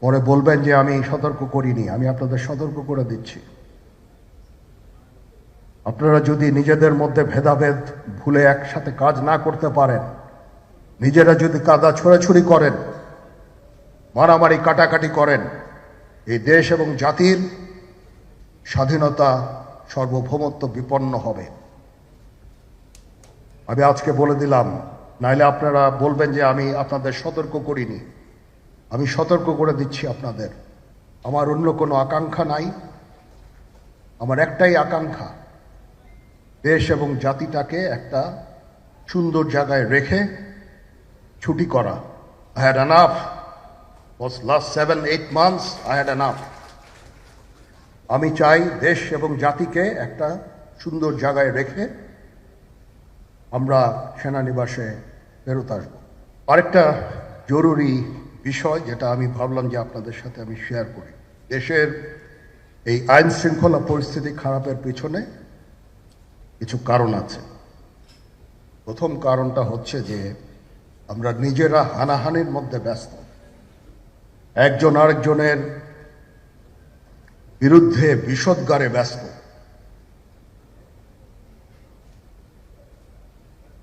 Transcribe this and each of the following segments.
পরে বলবেন যে আমি সতর্ক করিনি। আমি আপনাদের সতর্ক করে দিচ্ছি, আপনারা যদি নিজেদের মধ্যে ভেদাভেদ ভুলে একসাথে কাজ না করতে পারেন, নিজেরা যদি কাদা ছোড়াছুড়ি করেন, মারামারি কাটাকাটি করেন, এই দেশ এবং জাতির স্বাধীনতা সার্বভৌমত্ব বিপন্ন হবে। আমি আজকে বলে দিলাম, নাইলে আপনারা বলবেন যে আমি আপনাদের সতর্ক করিনি। আমি সতর্ক করে দিচ্ছি আপনাদের। আমার অন্য কোনো আকাঙ্ক্ষা নাই, আমার একটাই আকাঙ্ক্ষা, দেশ এবং জাতিটাকে একটা সুন্দর জায়গায় রেখে ছুটি করা। I had enough. Was last 7-8 months I had enough. আমি চাই দেশ এবং জাতিকে একটা সুন্দর জায়গায় রেখে আমরা সেনানিবাসে ফেরত আসব। আরেকটা জরুরি বিষয় যেটা আমি ভাবলাম যে আপনাদের সাথে আমি শেয়ার করি। দেশের এই আইন শৃঙ্খলা পরিস্থিতি খারাপের পিছনে কিছু কারণ আছে। প্রথম কারণটা হচ্ছে যে আমরা নিজেরা হানাহানির মধ্যে ব্যস্ত, একজন আরেকজনের বিরুদ্ধে বিষোদ্গারে ব্যস্ত।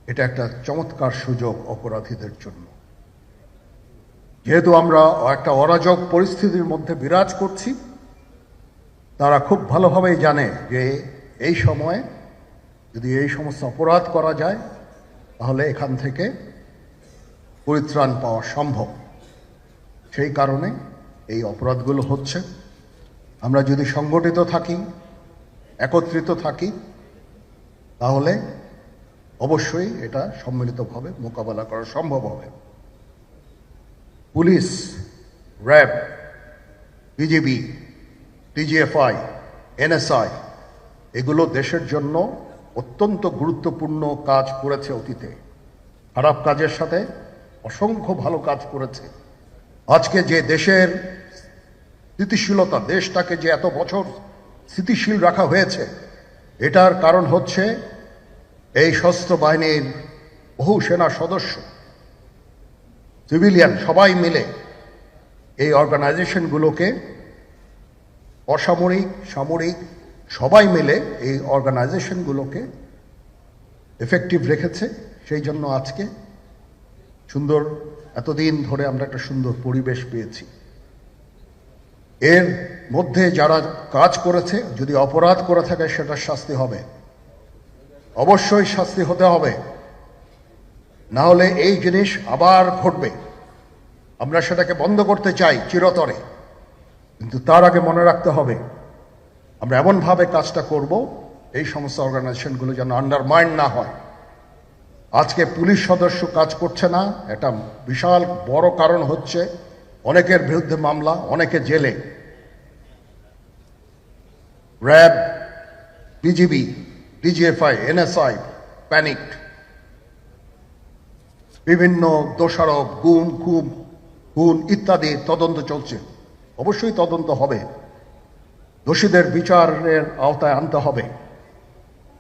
এটা একটা চমৎকার সুযোগ অপরাধীদের জন্য। যেহেতু আমরা একটা অরাজক পরিস্থিতির মধ্যে বিরাজ করছি, তারা খুব ভালোভাবেই জানে যে এই সময়ে যদি এই সমস্ত অপরাধ করা যায় তাহলে এখান থেকে পরিত্রাণ পাওয়া সম্ভব। সেই কারণে এই অপরাধগুলো হচ্ছে। আমরা যদি সংগঠিত থাকি, একত্রিত থাকি, তাহলে অবশ্যই এটা সম্মিলিতভাবে মোকাবেলা করা সম্ভব হবে। Police, RAB, BGB, DGFI, NSI এগুলো দেশের জন্য অত্যন্ত গুরুত্বপূর্ণ কাজ করেছে অতীতে। খারাপ কাজের সাথে অসংখ্য ভালো কাজ করেছে। আজকে যে দেশের স্থিতিশীলতা, দেশটাকে যে এত বছর স্থিতিশীল রাখা হয়েছে, এটার কারণ হচ্ছে এই সশস্ত্র বাহিনীর বহু সেনা সদস্য, সিভিলিয়ান সবাই মিলে এই অর্গানাইজেশনগুলোকে, অসামরিক সামরিক সবাই মিলে এই অর্গানাইজেশনগুলোকে এফেক্টিভ রেখেছে। সেই জন্য আজকে সুন্দর, এতদিন ধরে আমরা একটা সুন্দর পরিবেশ পেয়েছি। এর মধ্যে যারা কাজ করেছে, যদি অপরাধ করে থাকে সেটার শাস্তি হবে, অবশ্যই শাস্তি হতে হবে, না হলে এই জিনিস আবার ঘটবে। আমরা সেটাকে বন্ধ করতে চাই চিরতরে, কিন্তু তার আগে মনে রাখতে হবে আমরা এমনভাবে কাজটা করব এই সমস্ত অর্গানাইজেশনগুলো যেন আন্ডারমাইন না হয়। আজকে পুলিশ সদস্য কাজ করছে না, এটা বিশাল বড় কারণ হচ্ছে অনেকের বিরুদ্ধে মামলা, অনেকে জেলে। RAB, BGB, DGFI, NSI panicked. বিভিন্ন দোষারোপ, খুন ইত্যাদি তদন্ত চলছে। অবশ্যই তদন্ত হবে, দোষীদের বিচারের আওতায় আনতে হবে।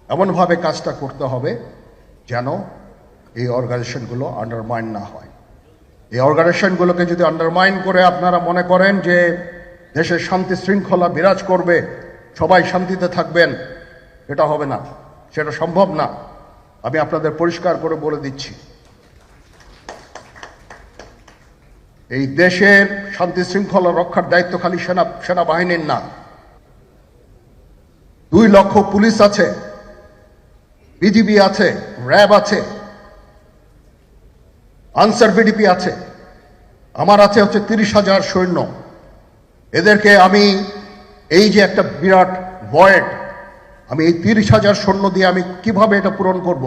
এমনভাবে কাজটা করতে হবে যেন এই অর্গানাইজেশনগুলো আন্ডারমাইন না হয়। এই অর্গানাইজেশনগুলোকে যদি আন্ডারমাইন করে আপনারা মনে করেন যে দেশের শান্তি শৃঙ্খলা বিরাজ করবে, সবাই শান্তিতে থাকবেন, এটা হবে না, সেটা সম্ভব না। আমি আপনাদের পরিষ্কার করে বলে দিচ্ছি, এই দেশের শান্তি শৃঙ্খলা রক্ষার দায়িত্ব খালি সেনাবাহিনীর না। 2 লক্ষ পুলিশ আছে, বিজিবি আছে, র্যাব আছে, আনসার বিডিপি আছে, আমার আছে হচ্ছে 30,000 সৈন্য। এদেরকে আমি এই যে একটা বিরাট ভয়েড, আমি এই 30,000 সৈন্য দিয়ে আমি কিভাবে এটা পূরণ করব?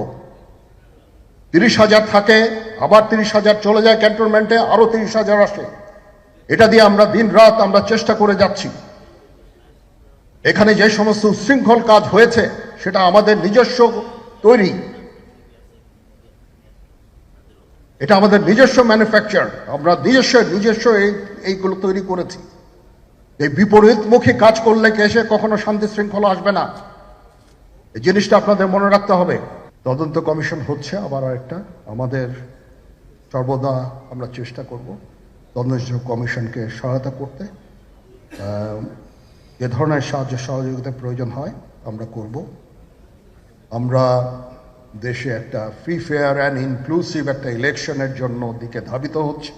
30,000 থাকে, আবার 30,000 চলে যায় ক্যান্টনমেন্টে, আরো 30,000 আসে। এটা দিয়ে আমরা দিন রাত আমরা চেষ্টা করে যাচ্ছি। এখানে যে সমস্ত উচ্ছৃঙ্খল কাজ হয়েছে সেটা আমাদের নিজস্ব তৈরি, এটা আমাদের নিজস্ব ম্যানুফ্যাকচার, আমরা নিজস্ব এইগুলো তৈরি করেছি। এই বিপরীতমুখী কাজ করলে কেসে কখনো শান্তি শৃঙ্খলা আসবে না। এই জিনিসটা আপনাদের মনে রাখতে হবে। তদন্ত কমিশন হচ্ছে আবার আরেকটা, আমাদের সর্বদা আমরা চেষ্টা করব তদন্ত কমিশনকে সহায়তা করতে। যে ধরনের সাহায্য সহযোগিতার প্রয়োজন হয় আমরা করব। আমরা দেশে একটা ফ্রি ফেয়ার অ্যান্ড ইনক্লুসিভ একটা ইলেকশনের জন্য দিকে ধাবিত হচ্ছে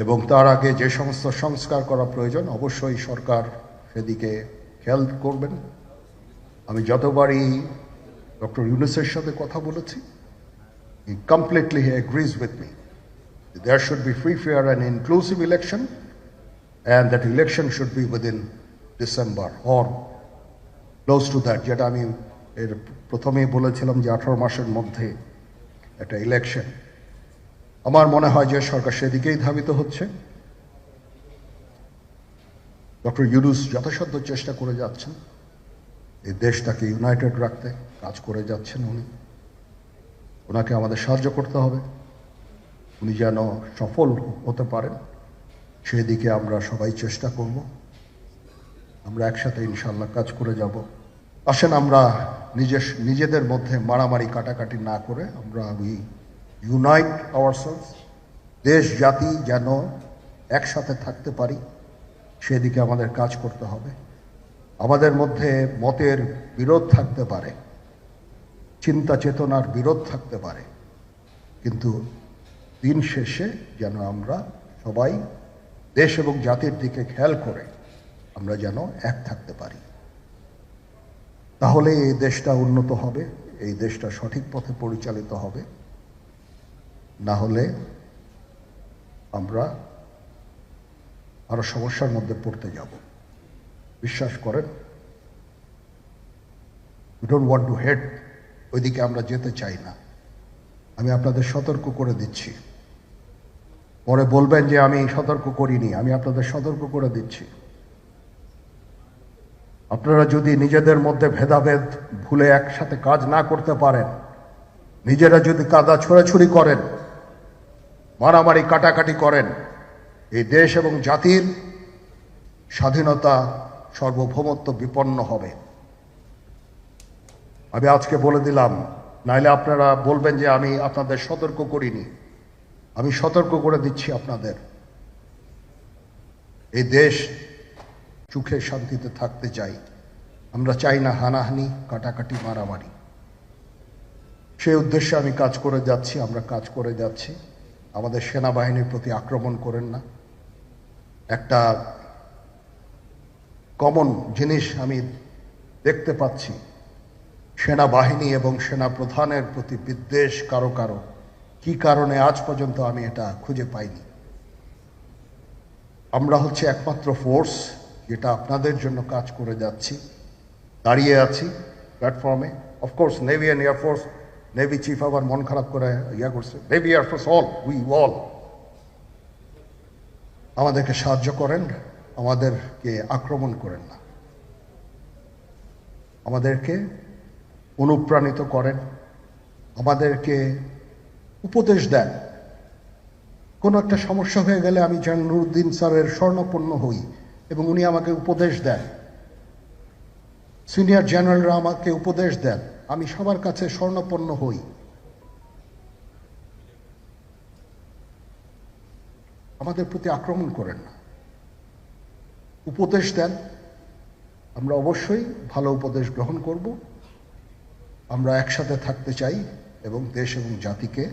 এবং তার আগে যে সমস্ত সংস্কার করা প্রয়োজন অবশ্যই সরকার সেদিকে খেয়াল করবেন। আমি যতবারই ডক্টর ইউনূসের সাথে কথা বলেছি, he completely agrees with me. There should be free, fair and inclusive election, and that election should be within December or close to that. যেটা আমি এর প্রথমেই বলেছিলাম যে 18 মাসের মধ্যে একটা ইলেকশন। আমার মনে হয় যে সরকার সেদিকেই ধাবিত হচ্ছে। ডক্টর ইউনূস যথাসাধ্য চেষ্টা করে যাচ্ছেন এই দেশটাকে ইউনাইটেড রাখতে, কাজ করে যাচ্ছেন উনি। ওনাকে আমাদের সাহায্য করতে হবে, উনি যেন সফল হতে পারেন সেদিকে আমরা সবাই চেষ্টা করব। আমরা একসাথে ইনশাল্লাহ কাজ করে যাব। আসেন আমরা নিজেদের মধ্যে মারামারি কাটাকাটি না করে আমরা ইউনাইট আওয়ারসেলস, দেশ জাতি যেন একসাথে থাকতে পারি সেদিকে আমাদের কাজ করতে হবে। আমাদের মধ্যে মতের বিরোধ থাকতে পারে, চিন্তা চেতনার বিরোধ থাকতে পারে, কিন্তু দিন শেষে যেন আমরা সবাই দেশ এবং জাতির দিকে খেয়াল করে আমরা যেন এক থাকতে পারি। তাহলে এই দেশটা উন্নত হবে, এই দেশটা সঠিক পথে পরিচালিত হবে। না হলে আমরা আরো সমস্যার মধ্যে পড়তে যাব। বিশ্বাস করেন, we don't want to head ওইদিকে আমরা যেতে চাই না। আমি আপনাদের সতর্ক করে দিচ্ছি। পরে বলবেন যে আমি সতর্ক করিনি, আমি আপনাদের সতর্ক করে দিচ্ছি। আপনারা যদি নিজেদের মধ্যে ভেদাভেদ ভুলে একসাথে কাজ না করতে পারেন, নিজেরা যদি কাদা ছোড়াছুড়ি করেন, মারামারি কাটাকাটি করেন, এই দেশ এবং জাতির স্বাধীনতা সার্বভৌমত্ব বিপন্ন হবে। আমি আজকে বলে দিলাম, নাইলে আপনারা বলবেন যে আমি আপনাদের সতর্ক করিনি। আমি সতর্ক করে দিচ্ছি আপনাদের। এই দেশ সুখে শান্তিতে থাকতে চাই, আমরা চাই না হানাহানি কাটাকাটি মারামারি। সেই উদ্দেশ্যে আমি কাজ করে যাচ্ছি, আমরা কাজ করে যাচ্ছি। আমাদের সেনাবাহিনীর প্রতি আক্রমণ করেন না। একটা কমন জিনিস আমি দেখতে পাচ্ছি, সেনাবাহিনী এবং সেনা প্রধানের প্রতি বিদ্বেষ কারো কারো। কি কারণে আজ পর্যন্ত আমি এটা খুঁজে পাইনি। আমরা হচ্ছে একমাত্র ফোর্স যেটা আপনাদের জন্য কাজ করে যাচ্ছি, দাঁড়িয়ে আছি প্ল্যাটফর্মে। Of course navy and air force, navy chief আবার মন খারাপ করে করছে, navy air force all, we all আমাদেরকে সাহায্য করেন, আমাদেরকে আক্রমণ করেন না, আমাদেরকে অনুপ্রাণিত করেন, আমাদেরকে উপদেশ দেন। কোনো একটা সমস্যা হয়ে গেলে আমি যেন নুরুদ্দিন স্যারের স্বর্ণপন্ন হই এবং উনি আমাকে উপদেশ দেন, সিনিয়র জেনারেলরা আমাকে উপদেশ দেন, আমি সবার কাছে স্বর্ণপন্ন হই। আমাদের প্রতি আক্রমণ করেন না, উপদেশ দেন। আমরা অবশ্যই ভালো উপদেশ গ্রহণ করব। আমরা একসাথে থাকতে চাই এবং দেশ এবং জাতিকে